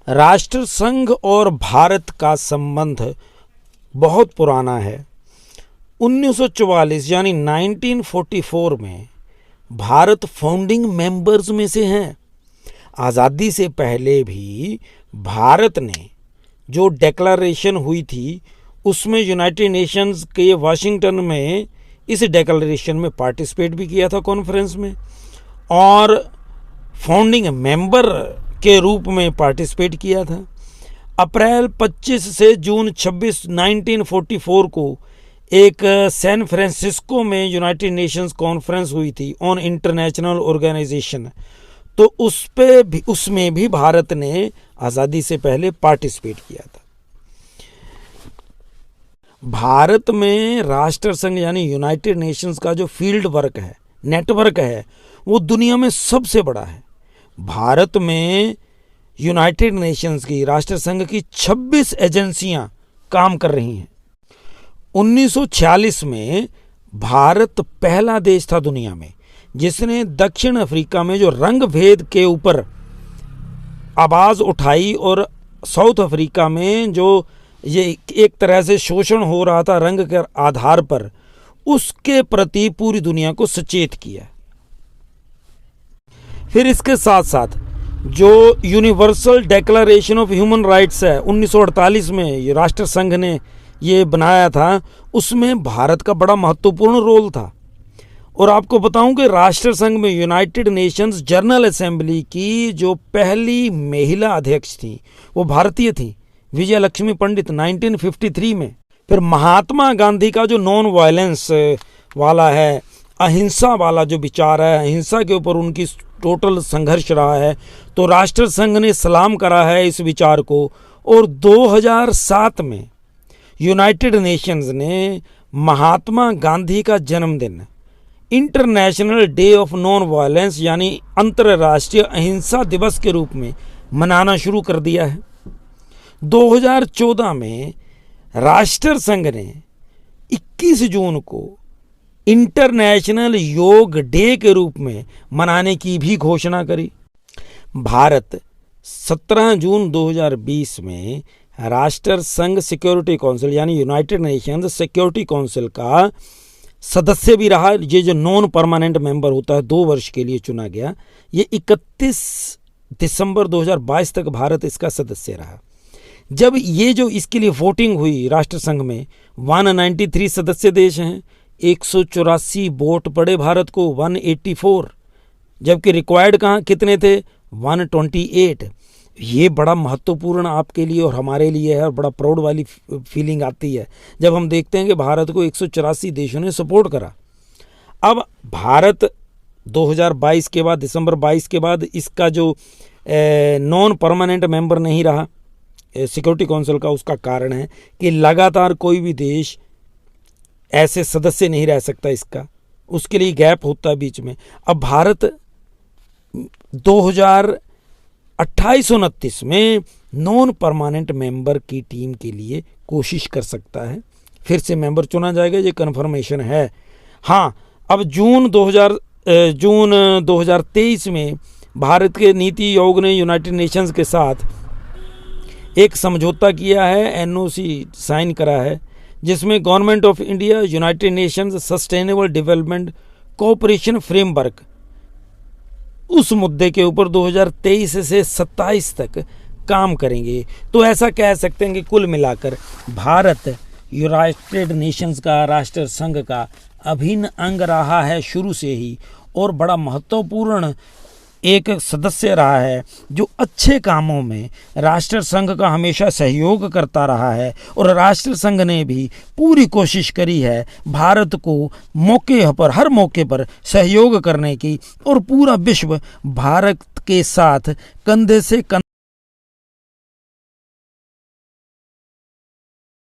राष्ट्र संघ और भारत का संबंध बहुत पुराना है। 1944 यानी 1944 में भारत फाउंडिंग मेंबर्स में से हैं। आज़ादी से पहले भी भारत ने जो डेक्लरेशन हुई थी उसमें यूनाइटेड नेशंस के वाशिंगटन में इस डेक्लरेशन में पार्टिसिपेट भी किया था कॉन्फ्रेंस में, और फाउंडिंग मेंबर के रूप में पार्टिसिपेट किया था। अप्रैल 25 से जून 26, 1944 को एक सैन फ्रांसिस्को में यूनाइटेड नेशंस कॉन्फ्रेंस हुई थी ऑन इंटरनेशनल ऑर्गेनाइजेशन, तो उसमें भी भारत ने आज़ादी से पहले पार्टिसिपेट किया था। भारत में राष्ट्र संघ यानी यूनाइटेड नेशंस का जो फील्ड वर्क है, नेटवर्क है, वो दुनिया में सबसे बड़ा है। भारत में यूनाइटेड नेशंस की, राष्ट्र संघ की 26 एजेंसियां काम कर रही हैं। 1946 में भारत पहला देश था दुनिया में जिसने दक्षिण अफ्रीका में जो रंग भेद के ऊपर आवाज़ उठाई, और साउथ अफ्रीका में जो ये एक तरह से शोषण हो रहा था रंग के आधार पर, उसके प्रति पूरी दुनिया को सचेत किया। फिर इसके साथ साथ जो universal declaration of human rights है 1948 में राष्ट्र संघ ने ये बनाया था, उसमें भारत का बड़ा महत्वपूर्ण रोल था। और आपको बताऊं कि राष्ट्र संघ में यूनाइटेड नेशंस जनरल असेंबली की जो पहली महिला अध्यक्ष थी वो भारतीय थी, विजय लक्ष्मी पंडित, 1953 में। फिर महात्मा गांधी का जो नॉन वायलेंस वाला है, अहिंसा वाला जो विचार है, अहिंसा के ऊपर उनकी टोटल संघर्ष रहा है, तो राष्ट्र संघ ने सलाम करा है इस विचार को। और 2007 में यूनाइटेड नेशंस ने महात्मा गांधी का जन्मदिन international day of non violence यानी अंतर्राष्ट्रीय अहिंसा दिवस के रूप में मनाना शुरू कर दिया है। 2014 में राष्ट्र संघ ने 21 जून को इंटरनेशनल योग डे के रूप में मनाने की भी घोषणा करी। भारत 17 जून 2020 में राष्ट्र संघ सिक्योरिटी काउंसिल यानी यूनाइटेड नेशंस सिक्योरिटी काउंसिल का सदस्य भी रहा। ये जो नॉन परमानेंट मेंबर होता है 2 वर्ष के लिए चुना गया। ये 31 दिसंबर 2022 तक भारत इसका सदस्य रहा। जब ये जो इसके लिए वोटिंग हुई राष्ट्र संघ में 193 सदस्य देश हैं, 184 वोट पड़े भारत को, 184, जबकि रिक्वायर्ड कहाँ कितने थे, 128। ये बड़ा महत्वपूर्ण आपके लिए और हमारे लिए है, और बड़ा प्राउड वाली फीलिंग आती है जब हम देखते हैं कि भारत को 184 देशों ने सपोर्ट करा। अब भारत 2022 के बाद, दिसंबर 22 के बाद इसका जो नॉन परमानेंट मेंबर नहीं रहा सिक्योरिटी काउंसिल का, उसका कारण है कि लगातार कोई भी देश ऐसे सदस्य नहीं रह सकता इसका, उसके लिए गैप होता है बीच में। अब भारत 2028-29 में नॉन परमानेंट मेंबर की टीम के लिए कोशिश कर सकता है, फिर से मेंबर चुना जाएगा, ये कन्फर्मेशन है। हाँ, अब जून 2023 में भारत के नीति आयोग ने यूनाइटेड नेशंस के साथ एक समझौता किया है, एनओसी साइन करा है, जिसमें government of India, United Nations sustainable development cooperation framework उस मुद्दे के ऊपर 2023 से 27 तक काम करेंगे। तो ऐसा कह सकते हैं कि कुल मिलाकर भारत यूनाइटेड नेशंस का, राष्ट्र संघ का अभिन्न अंग रहा है शुरू से ही, और बड़ा महत्वपूर्ण एक सदस्य रहा है जो अच्छे कामों में राष्ट्र संघ का हमेशा सहयोग करता रहा है। और राष्ट्र संघ ने भी पूरी कोशिश करी है भारत को मौके पर, हर मौके पर सहयोग करने की, और पूरा विश्व भारत के साथ कंधे से कंधे